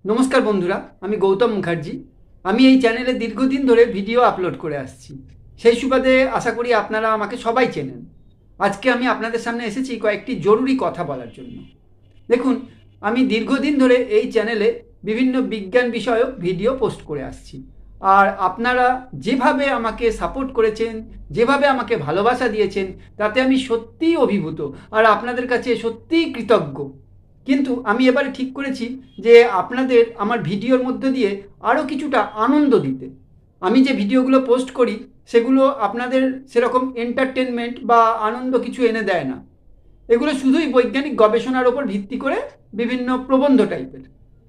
নমস্কার বন্ধুরা, আমি গৌতম মুখার্জি। আমি এই চ্যানেলে দীর্ঘদিন ধরে ভিডিও আপলোড করে আসছি। সেই সুবাদে আশা করি আপনারা আমাকে সবাই চেনেন। আজকে আমি আপনাদের সামনে এসেছি কয়েকটি জরুরি কথা বলার জন্য। দেখুন, আমি দীর্ঘদিন ধরে এই চ্যানেলে বিভিন্ন বিজ্ঞান বিষয়ক ভিডিও পোস্ট করে আসছি। আর আপনারা যেভাবে আমাকে সাপোর্ট করেছেন, যেভাবে আমাকে ভালোবাসা দিয়েছেন, তাতে আমি সত্যিই অভিভূত আর আপনাদের কাছে সত্যিই কৃতজ্ঞ। কিন্তু আমি এবারে ঠিক করেছি যে আপনাদের আমার ভিডিওর মধ্য দিয়ে আরও কিছুটা আনন্দ দিতে। আমি যে ভিডিওগুলো পোস্ট করি সেগুলো আপনাদের সেরকম এন্টারটেনমেন্ট বা আনন্দ কিছু এনে দেয় না। এগুলো শুধুই বৈজ্ঞানিক গবেষণার ওপর ভিত্তি করে বিভিন্ন প্রবন্ধ টাইপের।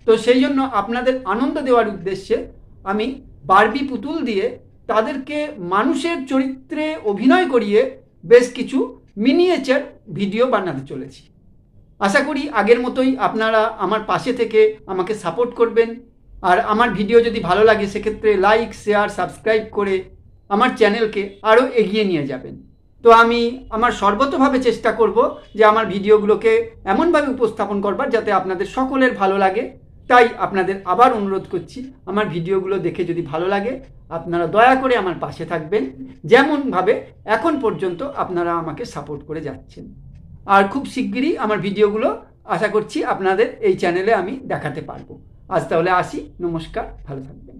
তো সেই জন্য আপনাদের আনন্দ দেওয়ার উদ্দেশ্যে আমি বারবি পুতুল দিয়ে তাদেরকে মানুষের চরিত্রে অভিনয় করিয়ে বেশ কিছু মিনিয়েচার ভিডিও বানাতে চলেছি। আশা করি আগের মতোই আপনারা আমার পাশে থেকে আমাকে সাপোর্ট করবেন। আর আমার ভিডিও যদি ভালো লাগে সেক্ষেত্রে লাইক, শেয়ার, সাবস্ক্রাইব করে আমার চ্যানেলকে আরও এগিয়ে নিয়ে যাবেন। তো আমি আমার সর্বতোভাবে চেষ্টা করব যে আমার ভিডিওগুলোকে এমনভাবে উপস্থাপন করবার যাতে আপনাদের সকলের ভালো লাগে। তাই আপনাদের আবার অনুরোধ করছি, আমার ভিডিওগুলো দেখে যদি ভালো লাগে আপনারা দয়া করে আমার পাশে থাকবেন, যেমনভাবে এখন পর্যন্ত আপনারা আমাকে সাপোর্ট করে যাচ্ছেন। আর খুব শিগগিরই আমার ভিডিওগুলো আশা করছি আপনাদের এই চ্যানেলে আমি দেখাতে পারবো। আজ তাহলে আসি, নমস্কার, ভালো থাকবেন।